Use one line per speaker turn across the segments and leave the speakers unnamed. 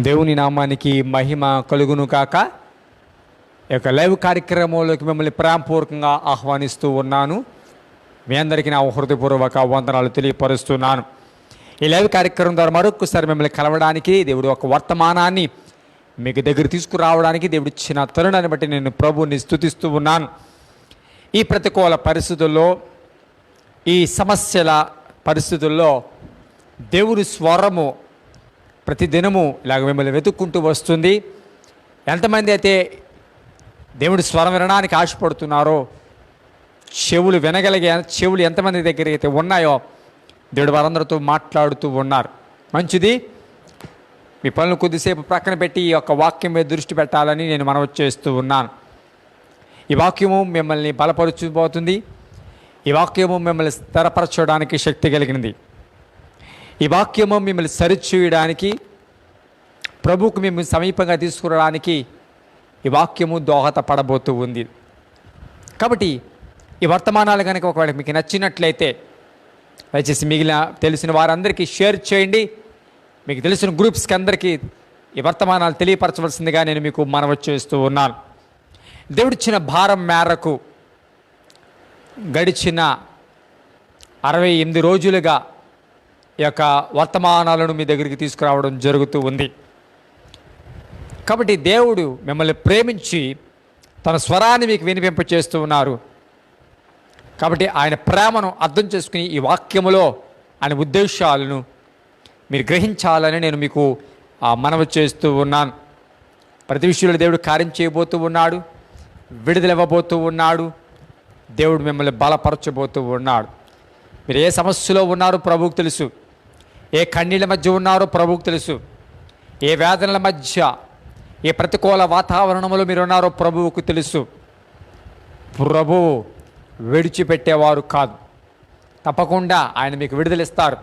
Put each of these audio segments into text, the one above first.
దేవుని నామానికి మహిమ కలుగును కాక. ఈ యొక్క లైవ్ కార్యక్రమంలోకి మిమ్మల్ని ప్రేమపూర్వకంగా ఆహ్వానిస్తూ ఉన్నాను. మీ అందరికీ నా హృదయపూర్వక వందనాలు తెలియపరుస్తున్నాను. ఈ లైవ్ కార్యక్రమం ద్వారా మరొకసారి మిమ్మల్ని కలవడానికి, దేవుడు ఒక వర్తమానాన్ని మీకు దగ్గర తీసుకురావడానికి దేవుడు ఇచ్చిన తరుణాన్ని బట్టి నేను ప్రభువుని స్తుతిస్తూ ఉన్నాను. ఈ ప్రతికూల పరిస్థితుల్లో, ఈ సమస్యల పరిస్థితుల్లో దేవుని స్వరము ప్రతిదినము ఇలాగ మిమ్మల్ని వెతుక్కుంటూ వస్తుంది. ఎంతమంది అయితే దేవుడి స్వరం వినడానికి ఆశపడుతున్నారో, చెవులు వినగలిగే చెవులు ఎంతమంది దగ్గర అయితే ఉన్నాయో దేవుడు వారందరితో మాట్లాడుతూ ఉన్నారు. మంచిది. మీ పనులు కొద్దిసేపు ప్రక్కన పెట్టి ఈ యొక్క వాక్యం మీద దృష్టి పెట్టాలని నేను మనవి చేస్తూ ఉన్నాను. ఈ వాక్యము మిమ్మల్ని బలపరచబోతుంది. ఈ వాక్యము మిమ్మల్ని స్థిరపరచడానికి శక్తి కలిగినది. ఈ వాక్యము మిమ్మల్ని సరిచేయడానికి, ప్రభువుకు మిమ్మల్ని సమీపంగా తీసుకురావడానికి ఈ వాక్యము దోహదపడబోతూ ఉంది. కాబట్టి ఈ వర్తమానాలు కనుక ఒకవేళ మీకు నచ్చినట్లయితే దయచేసి మిగిలిన తెలిసిన వారందరికీ షేర్ చేయండి. మీకు తెలిసిన గ్రూప్స్కి అందరికీ ఈ వర్తమానాలు తెలియపరచవలసిందిగా నేను మీకు మనవి చేస్తూ ఉన్నాను. దేవుడిచ్చిన భారం మేరకు గడిచిన 68 రోజులుగా ఈ యొక్క వర్తమానాలను మీ దగ్గరికి తీసుకురావడం జరుగుతూ ఉంది. కాబట్టి దేవుడు మిమ్మల్ని ప్రేమించి తన స్వరాన్ని మీకు వినిపింప చేస్తూ ఉన్నారు. కాబట్టి ఆయన ప్రేమను అర్థం చేసుకుని ఈ వాక్యములో ఆయన ఉద్దేశాలను మీరు గ్రహించాలని నేను మీకు మనవి చేస్తూ ఉన్నాను. ప్రతి విషయంలో దేవుడు కార్యం చేయబోతూ ఉన్నాడు, విడుదలవ్వబోతూ ఉన్నాడు. దేవుడు మిమ్మల్ని బలపరచబోతూ ఉన్నాడు. మీరు ఏ సమస్యలో ఉన్నారో ప్రభువుకు తెలుసు. ఏ కన్నీళ్ళ మధ్య ఉన్నారో ప్రభువుకు తెలుసు. ఏ వేదనల మధ్య, ఏ ప్రతికూల వాతావరణంలో మీరు ఉన్నారో ప్రభువుకు తెలుసు. ప్రభువు విడిచిపెట్టేవారు కాదు. తప్పకుండా ఆయన మీకు విడుదలిస్తారు.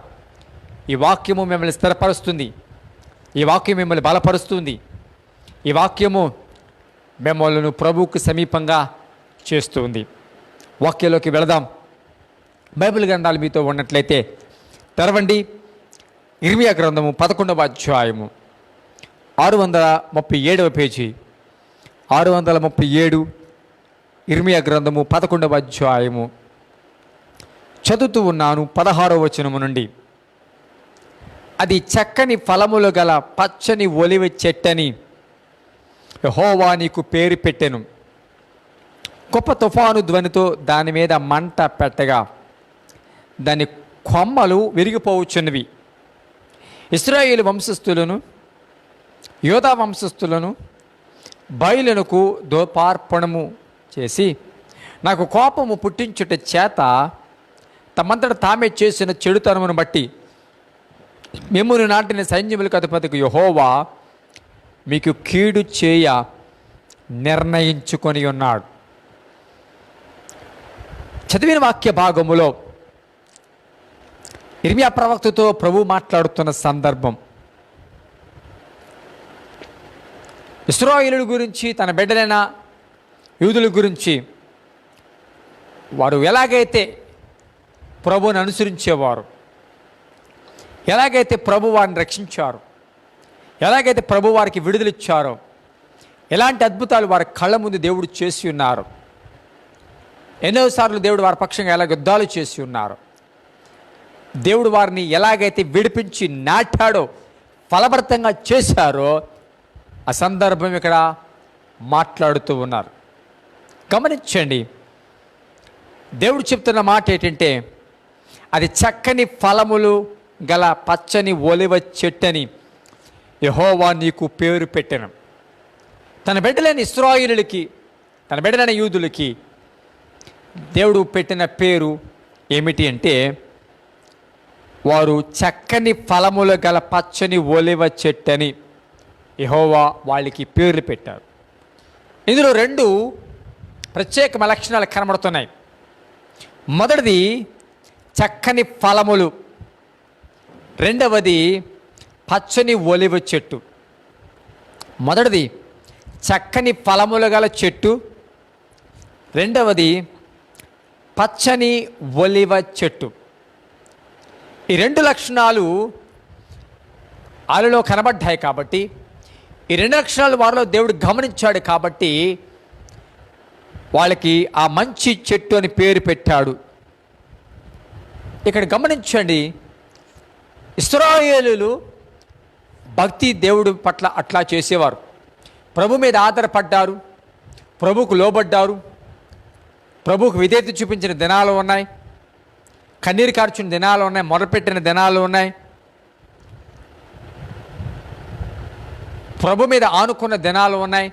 ఈ వాక్యము మిమ్మల్ని స్థిరపరుస్తుంది. ఈ వాక్యం మిమ్మల్ని బలపరుస్తుంది. ఈ వాక్యము మిమ్మల్ని ప్రభువుకు సమీపంగా చేస్తుంది. వాక్యంలోకి వెళదాం. బైబిల్ గ్రంథాలు మీతో ఉన్నట్లయితే తెరవండి. ఇర్మియా గ్రంథము 11వ అధ్యాయము 637వ పేజీ. 637 ఇర్మియా గ్రంథము 11వ అధ్యాయము చదువుతూ ఉన్నాను. 16వ వచనము నుండి. అది చక్కని ఫలములు గల పచ్చని ఒలివ చెట్టని యెహోవా నీకు పేరు పెట్టెను. గొప్ప తుఫాను ధ్వనితో దాని మీద మంట పెట్టగా దాని కొమ్మలు విరిగిపోవచ్చున్నవి. ఇశ్రాయేలు వంశస్థులను, యోధా వంశస్థులను బయలునకు దోపార్పణము చేసి నాకు కోపము పుట్టించుట చేత తమంతట తామే చేసిన చెడుతనమును బట్టి మిమ్మును నాటిన సైన్యములకు అధిపతికి యెహోవా మీకు కీడు చేయ నిర్ణయించుకొని ఉన్నాడు. చదివిన వాక్య భాగములో ఇర్మియా ప్రవక్తతో ప్రభు మాట్లాడుతున్న సందర్భం, ఇశ్రాయేలుల గురించి, తన బిడ్డలైన యూదుల గురించి, వారు ఎలాగైతే ప్రభువుని అనుసరించేవారు, ఎలాగైతే ప్రభు వారిని రక్షించారు, ఎలాగైతే ప్రభు వారికి విడుదలిచ్చారో, ఎలాంటి అద్భుతాలు వారి కళ్ళ ముందు దేవుడు చేసి ఉన్నారు, ఎన్నోసార్లు దేవుడు వారి పక్షంగా ఎలాగ యుద్ధాలు చేసి ఉన్నారు, దేవుడు వారిని ఎలాగైతే విడిపించి నాటాడో, ఫలభరితంగా చేశారో ఆ సందర్భం ఇక్కడ మాట్లాడుతూ ఉన్నారు. గమనించండి. దేవుడు చెప్తున్న మాట ఏంటంటే, అది చక్కని ఫలములు గల పచ్చని ఒలివ చెట్టని యెహోవా నీకు పేరు పెట్టెను. తన బిడ్డలైన ఇశ్రాయేలులకి, తన బిడ్డలైన యూదులకి దేవుడు పెట్టిన పేరు ఏమిటి అంటే, వారు చక్కని ఫలములు గల పచ్చని ఒలివ చెట్టని యెహోవా వాళ్ళకి పేర్లు పెట్టారు. ఇందులో 2 ప్రత్యేకమైన లక్షణాలు కనబడుతున్నాయి. మొదటిది చక్కని ఫలములు, రెండవది పచ్చని ఒలివ చెట్టు. మొదటిది చక్కని ఫలములు గల చెట్టు, రెండవది పచ్చని ఒలివ చెట్టు. ఈ 2 లక్షణాలు వాళ్ళలో కనబడ్డాయి కాబట్టి ఈ 2 లక్షణాలు వారిలో దేవుడు గమనించాడు కాబట్టి వాళ్ళకి ఆ మంచి చెట్టు అని పేరు పెట్టాడు. ఇక్కడ గమనించండి, ఇశ్రాయేలీయులు భక్తి దేవుడి పట్ల అట్లా చేసేవారు. ప్రభు మీద ఆధారపడ్డారు, ప్రభువుకు లోబడ్డారు, ప్రభువుకు విధేయత చూపించిన దినాలు ఉన్నాయి, కన్నీరు కార్చిన దినాలు ఉన్నాయి, మొరపెట్టిన దినాలు ఉన్నాయి, ప్రభు మీద ఆనుకున్న దినాలు ఉన్నాయి.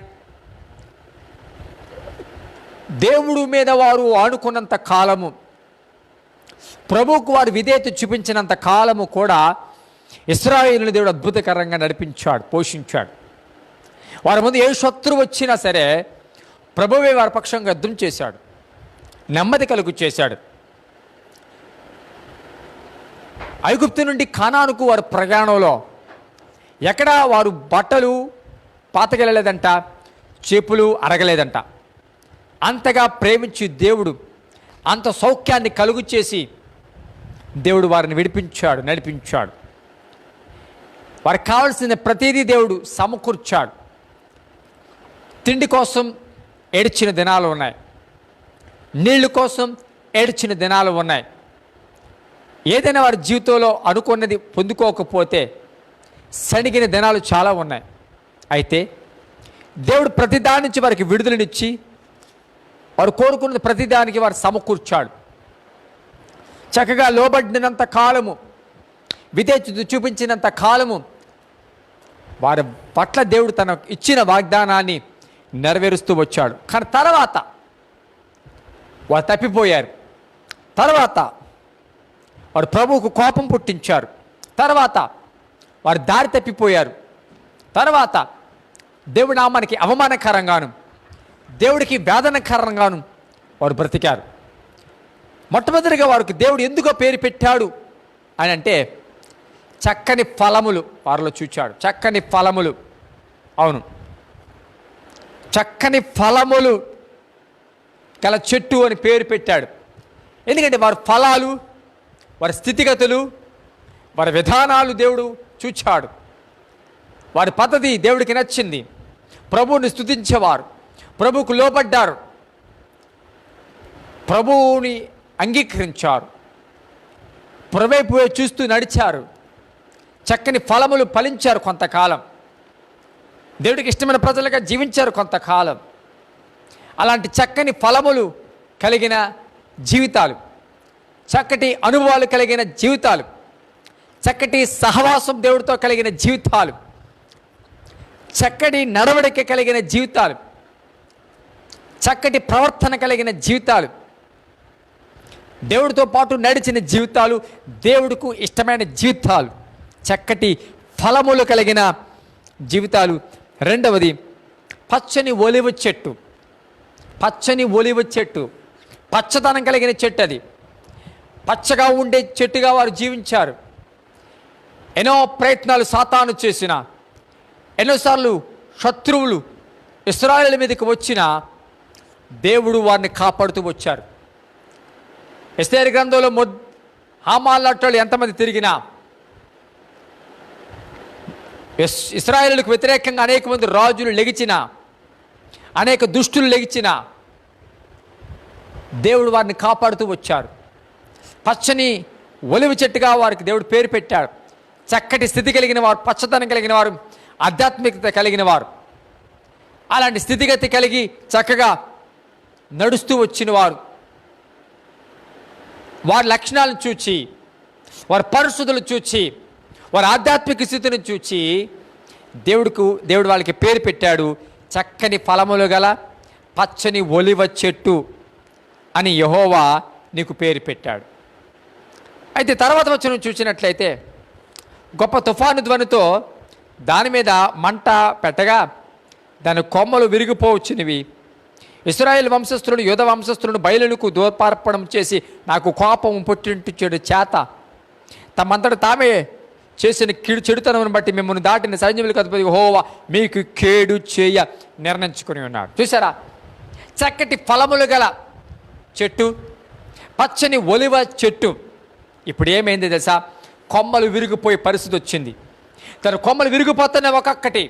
దేవుడు మీద వారు ఆనుకున్నంత కాలము, ప్రభువుకు వారు విధేయత చూపించినంత కాలము కూడా ఇశ్రాయేలుని దేవుడు అద్భుతకరంగా నడిపించాడు, పోషించాడు. వారి ముందు ఏ శత్రువు వచ్చినా సరే ప్రభువే వారి పక్షంగా యుద్ధం చేశాడు, నెమ్మది కలుగు చేశాడు. ఐగుప్తు నుండి కానానుకు వారు ప్రయాణంలో ఎక్కడా వారు బట్టలు పాతగెళ్ళలేదంట, చెప్పులు అరగలేదంట. అంతగా ప్రేమించి దేవుడు అంత సౌఖ్యాన్ని కలుగు చేసి దేవుడు వారిని విడిపించాడు, నడిపించాడు. వారికి కావాల్సిన ప్రతిదీ దేవుడు సమకూర్చాడు. తిండి కోసం ఏడ్చిన దినాలు ఉన్నాయి, నీళ్ళ కోసం ఏడ్చిన దినాలు ఉన్నాయి. ఏదైనా వారి జీవితంలో అనుకున్నది పొందుకోకపోతే సణిగిన దినాలు చాలా ఉన్నాయి. అయితే దేవుడు ప్రతిదాని నుంచి వారికి విడుదలనిచ్చి వారు కోరుకున్నది ప్రతిదానికి వారు సమకూర్చాడు. చక్కగా లోబడినంత కాలము, విధేయత చూపించినంత కాలము వారి పట్ల దేవుడు తన ఇచ్చిన వాగ్దానాన్ని నెరవేరుస్తూ వచ్చాడు. కానీ తర్వాత వారు తప్పిపోయారు. తర్వాత వారు ప్రభువుకు కోపం పుట్టించారు. తర్వాత వారు దారి తప్పిపోయారు. తర్వాత దేవుడి నామానికి అవమానకరంగాను, దేవుడికి వేదనకరంగాను వారు బ్రతికారు. మొట్టమొదటిగా వారికి దేవుడు ఎందుకో పేరు పెట్టాడు అని అంటే చక్కని ఫలములు వారిలో చూచాడు. చక్కని ఫలములు, అవును, చక్కని ఫలములు గల చెట్టు అని పేరు పెట్టాడు. ఎందుకంటే వారి ఫలాలు, వారి స్థితిగతులు, వారి విధానాలు దేవుడు చూచాడు. వారి పద్ధతి దేవుడికి నచ్చింది. ప్రభువుని స్తుతించేవారు, ప్రభువుకు లోబడ్డారు, ప్రభువుని అంగీకరించారు, ప్రభువైపు చూస్తూ నడిచారు. చక్కని ఫలములు ఫలించారు కొంతకాలం. దేవుడికి ఇష్టమైన ప్రజలుగా జీవించారు కొంతకాలం. అలాంటి చక్కని ఫలములు కలిగిన జీవితాలు, చక్కటి అనుభవాలు కలిగిన జీవితాలు, చక్కటి సహవాసం దేవుడితో కలిగిన జీవితాలు, చక్కటి నడవడిక కలిగిన జీవితాలు, చక్కటి ప్రవర్తన కలిగిన జీవితాలు, దేవుడితో పాటు నడిచిన జీవితాలు, దేవుడికి ఇష్టమైన జీవితాలు, చక్కటి ఫలములు కలిగిన జీవితాలు. రెండవది పచ్చని ఒలివ చెట్టు. పచ్చని ఒలివ చెట్టు, పచ్చదనం కలిగిన చెట్టు. అది పచ్చగా ఉండే చెట్టుగా వారు జీవించారు. ఎన్నో ప్రయత్నాలు సాతాను చేసిన, ఎన్నోసార్లు శత్రువులు ఇశ్రాయేలు మీదకి వచ్చిన దేవుడు వారిని కాపాడుతూ వచ్చారు. ఎస్తేరు గ్రంథంలో హామాలాటోళ్ళు ఎంతమంది తిరిగినా, ఇశ్రాయేలుకు వ్యతిరేకంగా అనేక మంది రాజులు లెగిచిన, అనేక దుష్టులు లెగిచిన దేవుడు వారిని కాపాడుతూ వచ్చారు. పచ్చని ఒలివ చెట్టుగా వారికి దేవుడు పేరు పెట్టాడు. చక్కటి స్థితి కలిగిన వారు, పచ్చదనం కలిగిన వారు, ఆధ్యాత్మికత కలిగిన వారు, అలాంటి స్థితిగతి కలిగి చక్కగా నడుస్తూ వచ్చిన వారు, వారి లక్షణాలను చూచి, వారి పరిస్థితులను చూచి, వారి ఆధ్యాత్మిక స్థితిని చూచి దేవుడు వాళ్ళకి పేరు పెట్టాడు. చక్కని ఫలములు గల పచ్చని ఒలివ చెట్టు అని యెహోవా నీకు పేరు పెట్టాడు. అయితే తర్వాత వచనం చూసినట్లయితే గొప్ప తుఫాను ధ్వనితో దాని మీద మంట పెట్టగా దాని కొమ్మలు విరిగిపోవచ్చినవి. ఇశ్రాయేలు వంశస్థులను, యూద వంశస్థులను బయలులకు దూర్పార్పణం చేసి నాకు కోపం పుట్టించుడు చేత తమంతట తామే చేసిన చెడుతనమును బట్టి మిమ్మల్ని దాటిన సైన్యములకు అధిపతి యెహోవా మీకు కేడు చేయ నిర్ణయించుకుని ఉన్నాడు. చూసారా, చక్కటి ఫలములు గల చెట్టు, పచ్చని ఒలివ చెట్టు. ఇప్పుడు ఏమైంది తెలుసా? కొమ్మలు విరిగిపోయే పరిస్థితి వచ్చింది. తన కొమ్మలు విరిగిపోతున్న ఒక్కొక్కటి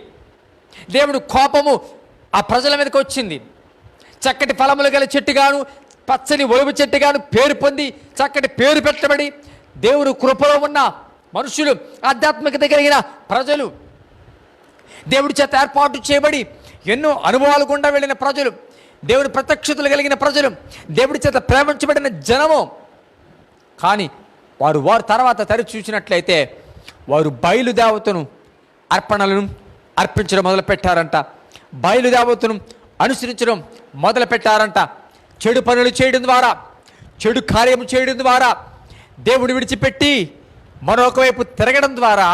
దేవుడు కోపము ఆ ప్రజల మీదకి వచ్చింది. చక్కటి ఫలములు గల చెట్టుగాను, పచ్చని ఒలుగు చెట్టుగాను పేరు పొంది, చక్కటి పేరు పెట్టబడి, దేవుడు కృపలో ఉన్న మనుషులు, ఆధ్యాత్మికత కలిగిన ప్రజలు, దేవుడి చేత ఏర్పాటు చేయబడి ఎన్నో అనుభవాలు గుండా వెళ్ళిన ప్రజలు, దేవుడి ప్రత్యక్షతలు కలిగిన ప్రజలు, దేవుడి చేత ప్రేమించబడిన జనము. కానీ వారు తర్వాత తరచి చూసినట్లయితే వారు బయలుదేవతను అర్పణలను అర్పించడం మొదలుపెట్టారంట. బయలుదేవతను అనుసరించడం మొదలుపెట్టారంట. చెడు పనులు చేయడం ద్వారా, చెడు కార్యము చేయడం ద్వారా, దేవుడు విడిచిపెట్టి మరొక వైపు తిరగడం ద్వారా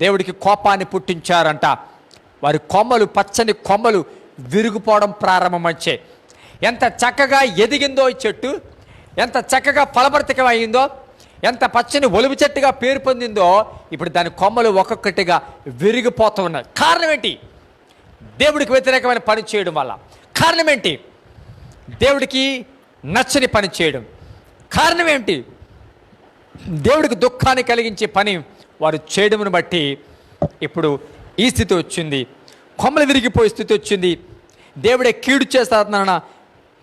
దేవుడికి కోపాన్ని పుట్టించారంట. వారి కొమ్మలు, పచ్చని కొమ్మలు విరిగిపోవడం ప్రారంభమయ్యాయి. ఎంత చక్కగా ఎదిగిందో ఈ చెట్టు, ఎంత చక్కగా ఫలభరితకమైందో, ఎంత పచ్చని ఒలుగు చెట్టుగా పేరు పొందిందో, ఇప్పుడు దాని కొమ్మలు ఒక్కొక్కటిగా విరిగిపోతూ ఉన్నాయి. కారణం ఏంటి? దేవుడికి వ్యతిరేకమైన పని చేయడం వల్ల. కారణం ఏంటి? దేవుడికి నచ్చని పని చేయడం. కారణం ఏంటి? దేవుడికి దుఃఖాన్ని కలిగించే పని వారు చేయడమును బట్టి ఇప్పుడు ఈ స్థితి వచ్చింది. కొమ్మలు విరిగిపోయే స్థితి వచ్చింది. దేవుడే కీడు చేస్తారన్న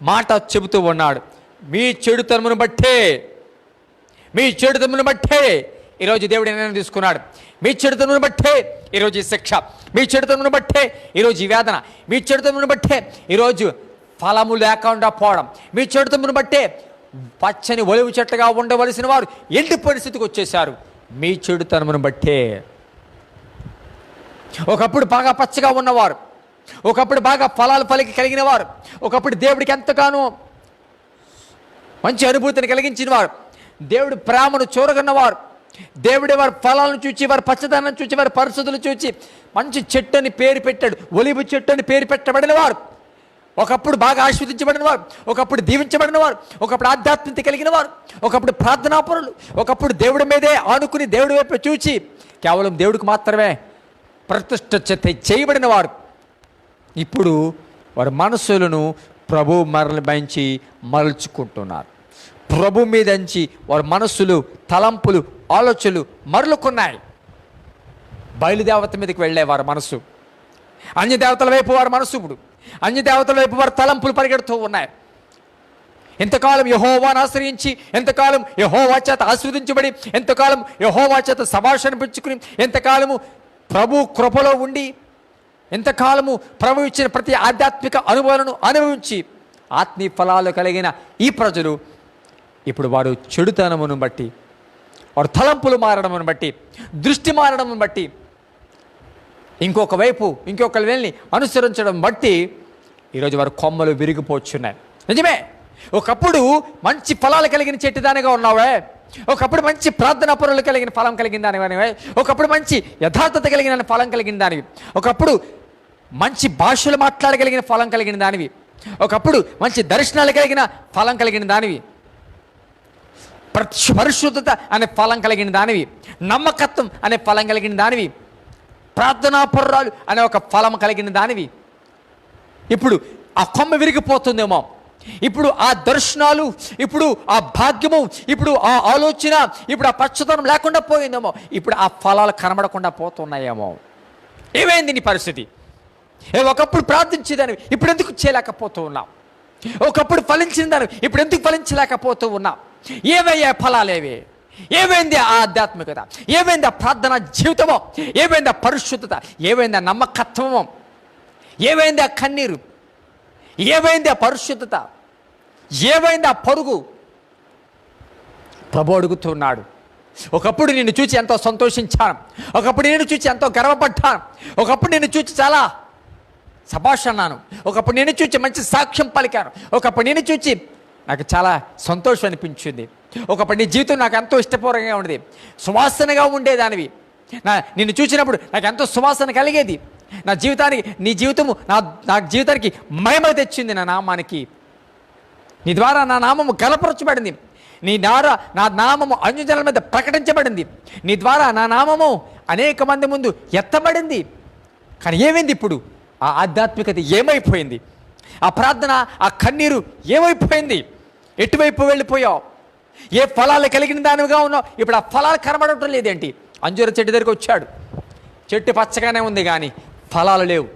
మాట చెబుతూ ఉన్నాడు. మీ చెడుతనమును బట్టే ఈరోజు దేవుడు నిర్ణయం తీసుకున్నాడు. మీ చెడుతనమును బట్టే ఈరోజు ఈ శిక్ష, మీ చెడుతనమును బట్టే ఈరోజు ఈ వేదన, మీ చెడుతనమును బట్టే ఈరోజు ఫలము లేకుండా పోవడం, మీ చెడుతనమును బట్టే పచ్చని ఒలివు చెట్టుగా ఉండవలసిన వారు ఎండి పరిస్థితికి వచ్చేసారు. మీ చెడుతనమును బట్టే. ఒకప్పుడు బాగా పచ్చగా ఉన్నవారు, ఒకప్పుడు బాగా ఫలాలు కలిగిన వారు, ఒకప్పుడు దేవుడికి ఎంతగానో మంచి అనుభూతిని కలిగించిన వారు, దేవుడి ప్రేమను చూరగన్నవారు, దేవుడి వారి ఫలాలను చూచి, వారి పచ్చదనం చూచి, వారి పరిస్థితులు చూచి మంచి చెట్టు అని పేరు పెట్టాడు. ఒలివు చెట్టు అని పేరు పెట్టబడిన వారు, ఒకప్పుడు బాగా ఆస్వాదించబడిన వారు, ఒకప్పుడు దీవించబడిన వారు, ఒకప్పుడు ఆధ్యాత్మికత కలిగిన వారు, ఒకప్పుడు ప్రార్థనాపరులు, ఒకప్పుడు దేవుడి మీదే ఆనుకుని దేవుడి వైపు చూచి కేవలం దేవుడికి మాత్రమే ప్రతిష్ఠ చేయబడిన వారు, ఇప్పుడు వారి మనస్సులను ప్రభు మరలించి మరల్చుకుంటున్నారు. ప్రభు మీదంచి వారి మనస్సులు, తలంపులు, ఆలోచనలు మరలుకున్నాయి. బయలుదేవత మీదకి వెళ్ళే వారి మనస్సు, అన్యదేవతల వైపు వారి మనస్సు, ఇప్పుడు అన్యదేవతల వైపు వారి తలంపులు పరిగెడుతూ ఉన్నాయి. ఎంతకాలం యెహోవాను ఆశ్రయించి, ఎంతకాలం యెహోవా చేత ఆస్వాదించబడి, ఎంతకాలం యెహోవా చేత సంభాషణ పెంచుకుని, ఎంతకాలము ప్రభు కృపలో ఉండి, ఎంతకాలము ప్రభు ఇచ్చిన ప్రతి ఆధ్యాత్మిక అనుభవాలను అనుభవించి ఆత్మీయ ఫలాలు కలిగిన ఈ ప్రజలు ఇప్పుడు వారు చెడుతనమును బట్టి, వారు తలంపులు మారడమును బట్టి, దృష్టి మారడమును బట్టి, ఇంకొకరి వెళ్ళి అనుసరించడం బట్టి ఈరోజు వారు కొమ్మలు విరిగిపోచున్నాయి. నిజమే, ఒకప్పుడు మంచి ఫలాలు కలిగిన చెట్టు దానిగా ఉన్నావే, ఒకప్పుడు మంచి ప్రార్థనా పరులు కలిగిన ఫలం కలిగిన దానివే, ఒకప్పుడు మంచి యథార్థత కలిగిన ఫలం కలిగిన దానివి, ఒకప్పుడు మంచి భాషలు మాట్లాడగలిగిన ఫలం కలిగిన దానివి, ఒకప్పుడు మంచి దర్శనాలు కలిగిన ఫలం కలిగిన దానివి, పరిశుద్ధత అనే ఫలం కలిగిన దానివి, నమ్మకత్వం అనే ఫలం కలిగిన దానివి, ప్రార్థనాపరురాలు అనే ఒక ఫలం కలిగిన దానివి. ఇప్పుడు ఆ కొమ్మ విరిగిపోతుందేమో, ఇప్పుడు ఆ దర్శనాలు, ఇప్పుడు ఆ భాగ్యము, ఇప్పుడు ఆ ఆలోచన, ఇప్పుడు ఆ పచ్చదనం లేకుండా పోయిందేమో, ఇప్పుడు ఆ ఫలాలు కనబడకుండా పోతున్నాయేమో. ఏమైంది నీ పరిస్థితి? ఒకప్పుడు ప్రార్థించేదానివి, ఇప్పుడు ఎందుకు చేయలేకపోతూ ఉన్నావు? ఒకప్పుడు ఫలించిన దానివి, ఇప్పుడు ఎందుకు ఫలించలేకపోతూ ఉన్నావు? ఏవయ్యా ఫలాలేవి? ఏమైంది ఆ ఆధ్యాత్మికత? ఏమైంది ఆ ప్రార్థన జీవితమో? ఏమైంది ఆ పరిశుద్ధత? ఏమైంది ఆ నమ్మకత్వమో? ఏమైంది ఆ కన్నీరు? ఏమైంది ఆ పరిశుద్ధత? ఏమైంది ఆ పరుగు? ప్రభు అడుగుతున్నాడు. ఒకప్పుడు నిన్ను చూచి ఎంతో సంతోషించాను, ఒకప్పుడు నిన్ను చూచి ఎంతో గర్వపడ్డాను, ఒకప్పుడు నిన్ను చూచి చాలా శభాష్ అన్నాను, ఒకప్పుడు నిన్ను చూచి మంచి సాక్ష్యం పలికాను, ఒకప్పుడు నిన్ను చూచి నాకు చాలా సంతోషం అనిపించింది, ఒకప్పుడు నీ జీవితం నాకు ఎంతో ఇష్టపూర్వకంగా ఉండేది, సువాసనగా ఉండేదానివి, నిన్ను చూసినప్పుడు నాకు ఎంతో సువాసన కలిగేది, నా జీవితానికి, నీ జీవితము నా జీవితానికి మహిమ తెచ్చింది, నా నామానికి, నీ ద్వారా నా నామము గలపరచబడింది, నీ ద్వారా నా నామము అన్యజనుల మీద ప్రకటించబడింది, నీ ద్వారా నా నామము అనేక మంది ముందు ఎత్తబడింది. కానీ ఏమైంది ఇప్పుడు? ఆ ఆధ్యాత్మికత ఏమైపోయింది? ఆ ప్రార్థన, ఆ కన్నీరు ఏమైపోయింది? ఎటువైపు వెళ్ళిపోయావు? ఏ ఫలాలు కలిగిన దానివిగా ఉన్నావు, ఇప్పుడు ఆ ఫలాలు కనబడటం లేదేంటి? అంజూర చెట్టు దగ్గరికి వచ్చాడు, చెట్టు పచ్చగానే ఉంది కానీ ఫలాలు లేవు.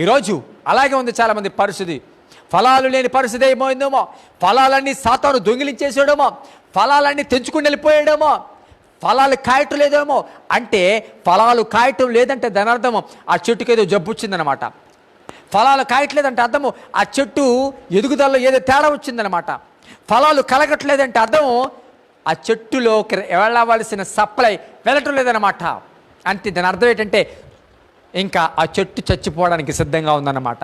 ఈరోజు అలాగే ఉంది చాలామంది పరిస్థితి. ఫలాలు లేని పరిస్థితి ఏమైందేమో, ఫలాలన్నీ సాతాను దొంగిలించేసాడేమో, ఫలాలన్నీ తెంచుకుని వెళ్ళిపోయాడేమో, ఫలాలు కాయటం లేదేమో. అంటే ఫలాలు కాయటం లేదంటే దాని అర్థము ఆ చెట్టుకి ఏదో జబ్బు వచ్చిందనమాట. ఫలాలు కాయట్లేదంటే అర్థము ఆ చెట్టు ఎదుగుదలలో ఏదో తేడా వచ్చిందనమాట. ఫలాలు కలగట్లేదంటే అర్థము ఆ చెట్టులోకి వెళ్ళవలసిన సప్లై వెళ్ళటం లేదనమాట. అంటే దాని అర్థం ఏంటంటే ఇంకా ఆ చెట్టు చచ్చిపోవడానికి సిద్ధంగా ఉందన్నమాట.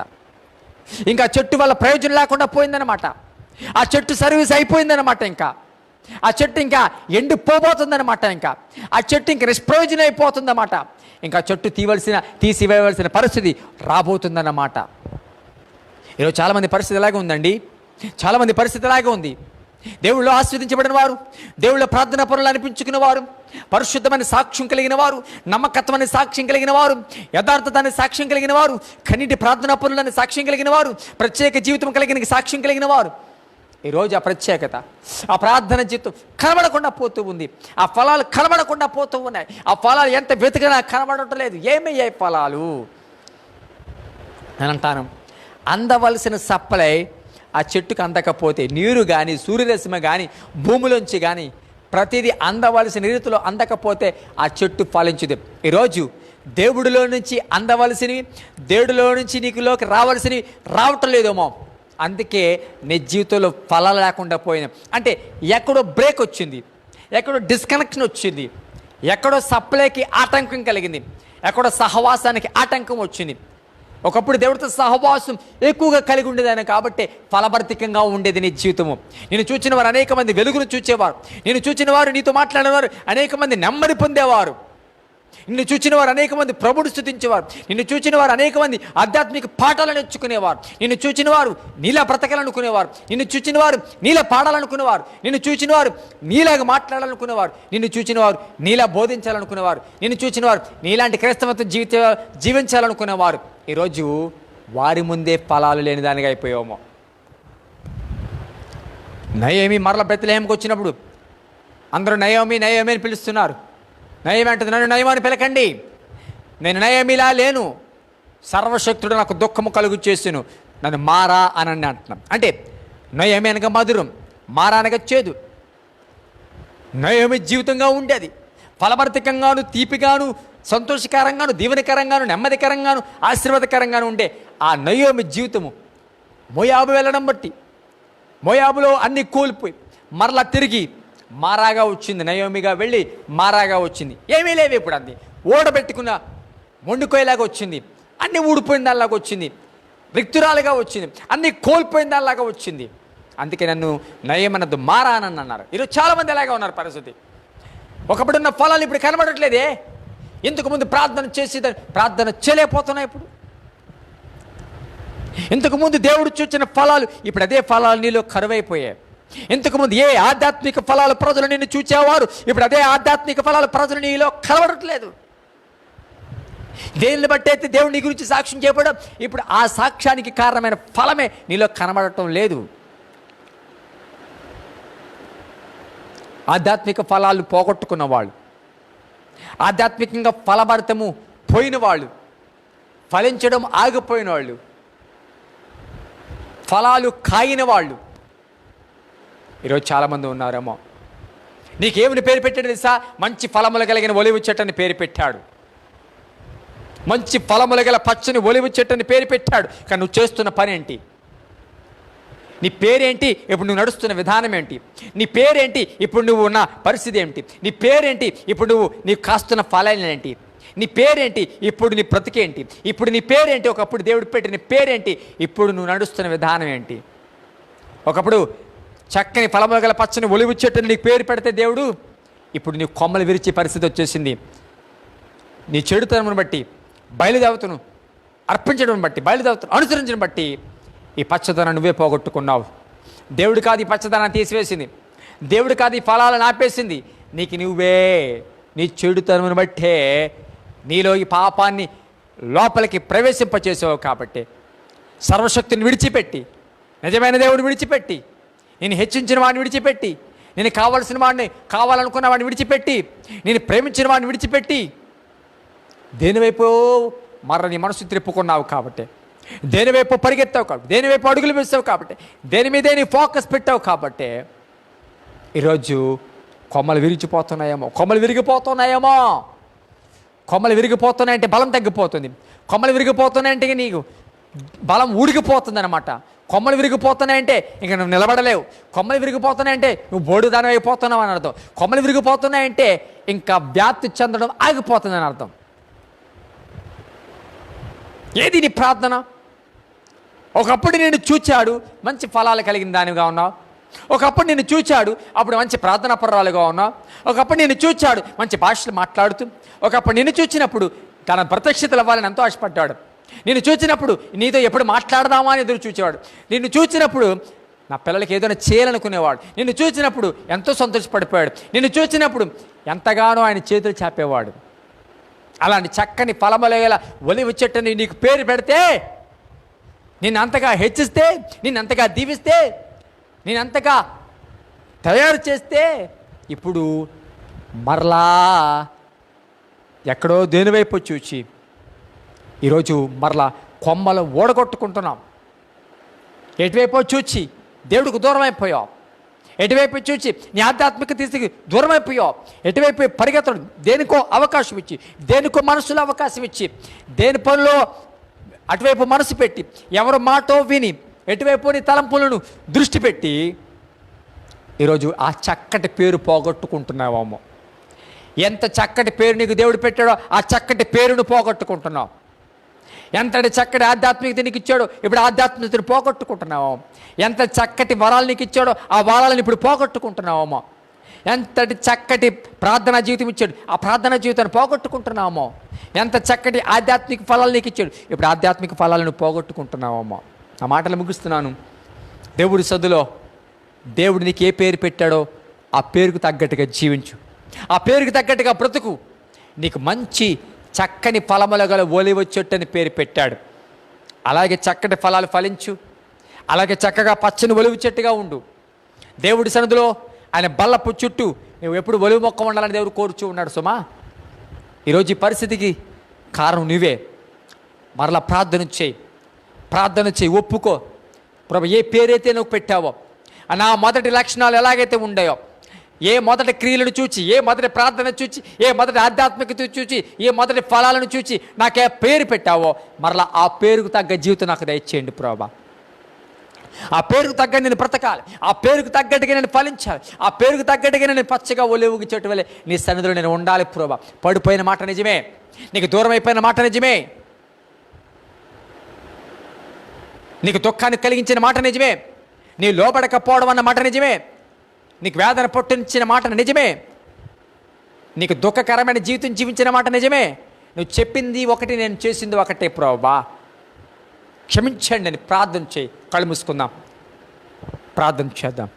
ఇంకా చెట్టు వల్ల ప్రయోజనం లేకుండా పోయిందనమాట. ఆ చెట్టు సర్వీస్ అయిపోయిందనమాట. ఇంకా ఆ చెట్టు ఇంకా ఎండిపోబోతుందనమాట. ఇంకా ఆ చెట్టు ఇంకా నిష్ప్రయోజనం అయిపోతుందన్నమాట. ఇంకా చెట్టు తీసివేయవలసిన పరిస్థితి రాబోతుందన్నమాట. ఈరోజు చాలామంది పరిస్థితి అలాగే ఉందండి. చాలామంది పరిస్థితి అలాగే ఉంది. దేవుళ్ళు ఆస్వాదించబడిన వారు, దేవుళ్ళ ప్రార్థనా పరులు అనిపించుకున్న వారు, పరిశుద్ధమైన సాక్ష్యం కలిగిన వారు, నమ్మకత్వమైన సాక్ష్యం కలిగిన వారు, యథార్థత అనే సాక్ష్యం కలిగిన వారు, కన్నీటి ప్రార్థనా పరులని సాక్ష్యం కలిగిన వారు, ప్రత్యేక జీవితం కలిగిన సాక్ష్యం కలిగిన వారు. ఈరోజు ఆ ప్రత్యేకత, ఆ ప్రార్థన జీవితం కనబడకుండా పోతూ ఉంది. ఆ ఫలాలు కనబడకుండా పోతూ ఉన్నాయి. ఆ ఫలాలు ఎంత వెతికినా కనబడటం లేదు. ఏమయ్యాయి ఫలాలు అని అంటాను. అందవలసిన సప్లై ఆ చెట్టుకు అందకపోతే, నీరు కానీ సూర్యరశ్మి కానీ భూమిలోంచి కానీ ప్రతిదీ అందవలసిన రీతిలో అందకపోతే ఆ చెట్టు ఫలించదు. ఈరోజు దేవుడిలో నుంచి అందవలసినవి, దేవుడిలో నుంచి నీకులోకి రావాల్సినవి రావటం లేదేమో. అందుకే నీ జీవితంలో ఫలాలు లేకుండా పోయినా. అంటే ఎక్కడో బ్రేక్ వచ్చింది, ఎక్కడో డిస్కనెక్షన్ వచ్చింది, ఎక్కడో సప్లైకి ఆటంకం కలిగింది, ఎక్కడో సహవాసానికి ఆటంకం వచ్చింది. ఒకప్పుడు దేవుడితో సహవాసం ఎక్కువగా కలిగి ఉండేదాన్ని కాబట్టి ఫలభరితంగా ఉండేది నీ జీవితము. నేను చూచిన వారు అనేక మంది వెలుగును చూచేవారు, నేను చూచిన వారు నీతో మాట్లాడేవారు అనేక మంది నెమ్మది పొందేవారు, నిన్ను చూచిన వారు అనేక మంది ప్రభుడు స్తుతించేవారు, నిన్ను చూచిన వారు అనేక మంది ఆధ్యాత్మిక పాఠాలను నేర్చుకునేవారు, నిన్ను చూచిన వారు నీలా బ్రతకాలనుకునేవారు, నిన్ను చూచిన వారు నీలా పాడాలనుకునేవారు, నిన్ను చూచిన వారు నీలాగా మాట్లాడాలనుకునేవారు, నిన్ను చూచిన వారు నీలా బోధించాలనుకునేవారు, నిన్ను చూచిన వారు నీలాంటి క్రైస్తవత్వం జీవించాలనుకునేవారు. ఈరోజు వారి ముందే ఫలాలు లేని దానిగా అయిపోయామో. నయోమి మరల బెత్లెహేముకు వచ్చినప్పుడు అందరూ నయోమి నయోమి అని పిలుస్తున్నారు. నయోమి అంటుంది, నన్ను నయోమి అని పిలకండి, నేను నయోమిలా లేను, సర్వశక్తుడు నాకు దుఃఖము కలుగు చేసాను, నన్ను మారా అని అంటున్నాం. అంటే నయోమి అనగా మధురం, మారా అనగా చేదు. నయోమి జీవితంగా ఉండేది ఫలభరితంగాను, తీపిగాను, సంతోషకరంగాను, దీవెనకరంగాను, నెమ్మదికరంగాను, ఆశీర్వాదకరంగాను ఉండే ఆ నయోమి జీవితము మోయాబు వెళ్ళడం బట్టి, మోయాబులో అన్ని కోల్పోయి మరలా తిరిగి మారాగా వచ్చింది. నయోమిగా వెళ్ళి మారాగా వచ్చింది. ఏమీ లేవు ఇప్పుడు, అంది ఓడబెట్టుకున్న మొండికోయలాగా వచ్చింది, అన్నీ ఊడిపోయిన దానిలాగా వచ్చింది, రిక్తురాలుగా వచ్చింది, అన్నీ కోల్పోయిన దానిలాగా వచ్చింది. అందుకే నన్ను నయమనద్దు మారా అని అన్నారు. ఈరోజు చాలామంది అలాగే ఉన్నారు పరిస్థితి. ఒకప్పుడున్న ఫలాలు ఇప్పుడు కనబడట్లేదే. ఇంతకు ముందు ప్రార్థన చేసేదాన్ని ప్రార్థన చేయలేకపోతున్నాయి. ఇప్పుడు ఇంతకుముందు దేవుడు చూచిన ఫలాలు ఇప్పుడు అదే ఫలాలు నీలో కరువైపోయాయి. ఇంతకుముందు ఏ ఆధ్యాత్మిక ఫలాలు ప్రజలు నిన్ను చూచేవారు ఇప్పుడు అదే ఆధ్యాత్మిక ఫలాలు ప్రజలు నీలో కనబడట్లేదు. దేనిని బట్టి అయితే దేవుడు నీ గురించి సాక్ష్యం చెప్పడం, ఇప్పుడు ఆ సాక్ష్యానికి కారణమైన ఫలమే నీలో కనబడటం లేదు. ఆధ్యాత్మిక ఫలాలు పోగొట్టుకున్న వాళ్ళు, ఆధ్యాత్మికంగా ఫలభరితము పోయిన వాళ్ళు, ఫలించడం ఆగిపోయిన వాళ్ళు, ఫలాలు కాయిన వాళ్ళు ఈరోజు చాలామంది ఉన్నారేమో. నీకేమని పేరు పెట్టాడు తెలుసా? మంచి ఫలములు కలిగిన ఒలివ చెట్టు అని పేరు పెట్టాడు, మంచి ఫలములు గల పచ్చని ఒలివ చెట్టు అని పేరు పెట్టాడు. కానీ నువ్వు చేస్తున్న పని ఏంటి? నీ పేరేంటి? ఇప్పుడు నువ్వు నడుస్తున్న విధానం ఏంటి? నీ పేరేంటి? ఇప్పుడు నువ్వు ఉన్న పరిస్థితి ఏంటి? నీ పేరేంటి? ఇప్పుడు నీవు కాస్తున్న ఫలాలు ఏంటి? నీ పేరేంటి? ఇప్పుడు నీ బ్రతికేంటి? ఇప్పుడు నీ పేరేంటి? ఒకప్పుడు దేవుడు పెట్టిన పేరేంటి? ఇప్పుడు నువ్వు నడుస్తున్న విధానం ఏంటి? ఒకప్పుడు చక్కని ఫలములు గల పచ్చని ఒలివ చెట్టుని నీకు పేరు పెడితే దేవుడు, ఇప్పుడు నీ కొమ్మలు విరిచే పరిస్థితి వచ్చేసింది. నీ చెడుతనమును బట్టి, బయలుదేవతను అర్పించడం బట్టి, బయలుదేవతను అనుసరించడం బట్టి ఈ పచ్చదనం నువ్వే పోగొట్టుకున్నావు. దేవుడు కాదు ఈ పచ్చదనాన్ని తీసివేసింది, దేవుడు కాదు ఈ ఫలాలను ఆపేసింది. నీకు నువ్వే నీ చెడుతనమును బట్టే నీలో ఈ పాపాన్ని లోపలికి ప్రవేశింపచేసావు. కాబట్టి సర్వశక్తిని విడిచిపెట్టి, నిజమైన దేవుడిని విడిచిపెట్టి, నేను హెచ్చించిన వాడిని విడిచిపెట్టి, నేను కావాల్సిన వాడిని, కావాలనుకున్న వాడిని విడిచిపెట్టి, నేను ప్రేమించిన వాడిని విడిచిపెట్టి దేనివైపు మరల నీ మనసు త్రిప్పుకున్నావు కాబట్టి, దేనివైపు పరిగెత్తావు కాబట్టి, దేనివైపు అడుగులు వేసావు కాబట్టి, దేని మీదే నీ ఫోకస్ పెట్టావు కాబట్టి ఈరోజు కొమ్మలు విరిగిపోతున్నాయేమో, కొమ్మలు విరిగిపోతున్నాయంటే బలం తగ్గిపోతుంది. కొమ్మలు విరిగిపోతున్నాయంటే నీకు బలం ఊడికిపోతుంది అనమాట. కొమ్మలు విరిగిపోతున్నాయంటే ఇంక నువ్వు నిలబడలేవు. కొమ్మలు విరిగిపోతున్నాయంటే నువ్వు బోడుదానం అయిపోతున్నావు అని అర్థం. కొమ్మలు విరిగిపోతున్నాయంటే ఇంకా వ్యాప్తి చెందడం ఆగిపోతుంది అని అర్థం. ఏది నీ ప్రార్థన? ఒకప్పుడు నేను చూచాడు, మంచి ఫలాలు కలిగిన దానిగా ఉన్నావు. ఒకప్పుడు నేను చూచాడు, అప్పుడు మంచి ప్రార్థనా పర్రాలుగా ఉన్నావు. ఒకప్పుడు నేను చూచాడు, మంచి భాషలు మాట్లాడుతూ. ఒకప్పుడు నిన్ను చూచినప్పుడు తన ప్రత్యక్షతలు అవ్వాలని ఎంతో ఆశపడ్డాడు. నిన్ను చూచినప్పుడు నీతో ఎప్పుడు మాట్లాడదామా అని ఎదురు చూచేవాడు. నిన్ను చూచినప్పుడు నా పిల్లలకి ఏదైనా చేయాలనుకునేవాడు. నిన్ను చూచినప్పుడు ఎంతో సంతోషపడిపోయాడు. నిన్ను చూచినప్పుడు ఎంతగానో ఆయన చేతులు చాపేవాడు. అలాంటి చక్కని ఫలముల ఒలివ చెట్టుని నీకు పేరు పెడితే, నిన్ను అంతగా హెచ్చిస్తే, నిన్ను అంతగా దీవిస్తే, నేను అంతగా తయారు చేస్తే, ఇప్పుడు మరలా ఎక్కడో దేనివైపు చూచి ఈరోజు మరలా కొమ్మలు ఓడగొట్టుకుంటున్నాం. ఎటువైపో చూచి దేవుడికి దూరం అయిపోయావు. ఎటువైపు చూచి నీ ఆధ్యాత్మిక తీసికి దూరం అయిపోయావు. ఎటువైపు పరిగెత్తడం, దేనికో అవకాశం ఇచ్చి, దేనికో మనసులో అవకాశం ఇచ్చి, దేని పనిలో అటువైపు మనసు పెట్టి, ఎవరి మాటో విని, ఎటువైపు నీ తలంపులను దృష్టి పెట్టి ఈరోజు ఆ చక్కటి పేరు పోగొట్టుకుంటున్నావేమో. ఎంత చక్కటి పేరు నీకు దేవుడు పెట్టాడో ఆ చక్కటి పేరును పోగొట్టుకుంటున్నావు. ఎంతటి చక్కటి ఆధ్యాత్మికత నీకు ఇచ్చాడో ఇప్పుడు ఆధ్యాత్మికతను పోగొట్టుకుంటున్నావు. ఎంత చక్కటి వరాలు నీకు ఇచ్చాడో ఆ వరాలను ఇప్పుడు పోగొట్టుకుంటున్నావేమో. ఎంతటి చక్కటి ప్రార్థనా జీవితం ఇచ్చాడు ఆ ప్రార్థనా జీవితాన్ని పోగొట్టుకుంటున్నావేమో. ఎంత చక్కటి ఆధ్యాత్మిక ఫలాలు నీకు ఇచ్చాడు ఇప్పుడు ఆధ్యాత్మిక ఫలాలను పోగొట్టుకుంటున్నావేమో. ఆ మాటలు ముగిస్తున్నాను. దేవుడి సదులో దేవుడు నీకు ఏ పేరు పెట్టాడో ఆ పేరుకు తగ్గట్టుగా జీవించు, ఆ పేరుకు తగ్గట్టుగా బ్రతుకు. నీకు మంచి చక్కని ఫలములు గల ఒలివ చెట్టు అని పేరు పెట్టాడు. అలాగే చక్కటి ఫలాలు ఫలించు, అలాగే చక్కగా పచ్చని ఒలివ చెట్టుగా ఉండు. దేవుడి సన్నిధిలో ఆయన బల్లపు చుట్టూ నువ్వు ఎప్పుడు ఒలివ మొక్క ఉండాలని దేవుడు కోరుచూ ఉన్నాడు. సుమా, ఈరోజు ఈ పరిస్థితికి కారణం నువ్వే. మరలా ప్రార్థన చేయి, ఒప్పుకో. ప్రభు, ఏ పేరైతే నువ్వు పెట్టావో, నా మొదటి లక్షణాలు ఎలాగైతే ఉన్నాయో, ఏ మొదటి క్రియలను చూచి, ఏ మొదటి ప్రార్థన చూచి, ఏ మొదటి ఆధ్యాత్మికత చూచి, ఏ మొదటి ఫలాలను చూచి నాకే పేరు పెట్టావో, మరలా ఆ పేరుకు తగ్గ జీవితం నాకు దయచేయండి ప్రభా. ఆ పేరుకు తగ్గ నేను బ్రతకాలి, ఆ పేరుకు తగ్గట్టుగా నేను ఫలించాలి, ఆ పేరుకు తగ్గట్టుగా నేను పచ్చగా ఒలివ చెట్టు వలె నీ సన్నిధిలో నేను ఉండాలి ప్రభా. పడిపోయిన మాట నిజమే, నీకు దూరం అయిపోయిన మాట నిజమే, నీకు దుఃఖాన్ని కలిగించిన మాట నిజమే, నీ లోబడకపోవడం అన్న మాట నిజమే, నీకు వేదన పుట్టించిన మాట నిజమే, నీకు దుఃఖకరమైన జీవితం జీవించిన మాట నిజమే. నువ్వు చెప్పింది ఒకటి, నేను చేసింది ఒకటే ప్రభా, క్షమించండి అని ప్రార్థన చేయి. కళ్ళు మూసుకుందాం, ప్రార్థన చేద్దాం.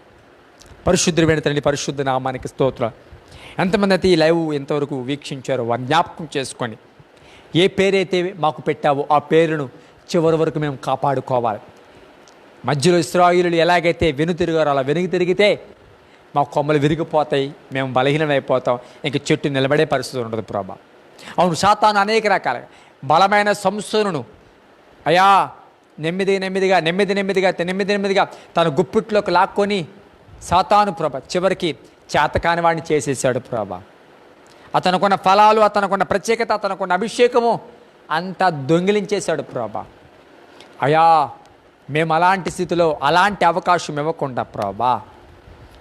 పరిశుద్ధుడైన తండ్రి, పరిశుద్ధ నామానికి స్తోత్రం. ఎంతమంది అయితే ఈ లైవ్ ఎంతవరకు వీక్షించారో వారిని జ్ఞాపకం చేసుకోండి. ఏ పేరైతే మాకు పెట్టావో ఆ పేరును చివరి వరకు మేము కాపాడుకోవాలి. మధ్యలో ఇశ్రాయేలీయులు ఎలాగైతే వెనుతిరిగారో అలా వెనుక తిరిగితే మా కొమ్మలు విరిగిపోతాయి, మేము బలహీనమైపోతాం, ఇంక చెట్టు నిలబడే పరిస్థితి ఉండదు ప్రభా. అవును, సాతాను అనేక రకాలుగా బలమైన సంస్థను అయా నెమ్మదిగా తన గుప్పిట్లోకి లాక్కొని సాతాను ప్రభ చివరికి చేతకాని వాడిని చేసేసాడు ప్రభా. అతనుకున్న ఫలాలు, అతనుకున్న ప్రత్యేకత, అతనుకున్న అభిషేకము అంతా దొంగిలించేశాడు ప్రభా. అయా, మేము అలాంటి స్థితిలో అలాంటి అవకాశం ఇవ్వకుండా ప్రభా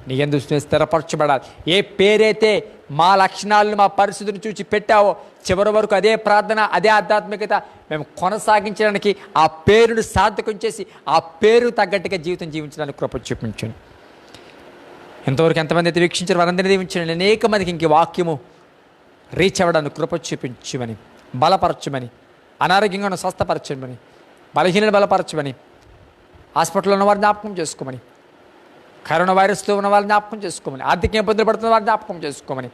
నీ యందు స్థిరపరచబడాలి. ఏ పేరైతే మా లక్షణాలను, మా పరిస్థితిని చూసి పెట్టావో చివరి వరకు అదే ప్రార్థన, అదే ఆధ్యాత్మికత మేము కొనసాగించడానికి, ఆ పేరును సార్థకం చేసి ఆ పేరు తగ్గట్టుగా జీవితం జీవించడానికి కృప చూపించండి. ఎంతవరకు ఎంతమంది అయితే వీక్షించారు వారందరినీ దీవించండి. అనేక మందికి ఇంక వాక్యము రీచ్ అవ్వడానికి కృప చూపించమని, బలపరచమని, అనారోగ్యంగా ఉన్న స్వస్థపరచమని, బలహీనను బలపరచమని, హాస్పిటల్లో ఉన్న వారిని జ్ఞాపకం చేసుకోమని, కరోనా వైరస్తో ఉన్న వాళ్ళని జ్ఞాపకం చేసుకోమని, ఆర్థిక ఇబ్బందులు పడుతున్న వారిని జ్ఞాపకం చేసుకోమని,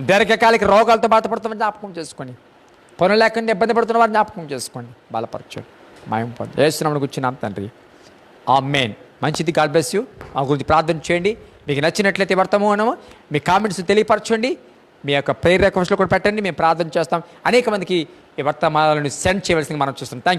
దీర్ఘకాలిక రోగాలతో బాధపడుతున్న జ్ఞాపకం చేసుకొని, పనులు లేకుండా ఇబ్బంది పడుతున్న వారిని జ్ఞాపకం చేసుకోండి, బలపరచండి. మాయం పొంది ఏసునామమున కూర్చున్నాం తండ్రి, ఆమేన్. మంచిది, గాడ్ బ్లెస్ యూ. మా గురించి ప్రార్థన చేయండి. మీకు నచ్చినట్లయితే వర్తమానము మీ కామెంట్స్ తెలియపరచండి. మీ యొక్క ప్రేయర్ రిక్వెస్ట్లు కూడా పెట్టండి, మేము ప్రార్థన చేస్తాం. అనేక మందికి ఈ వర్తమానాలను సెండ్ చేయవలసింది మనం చూస్తాం. Thank you.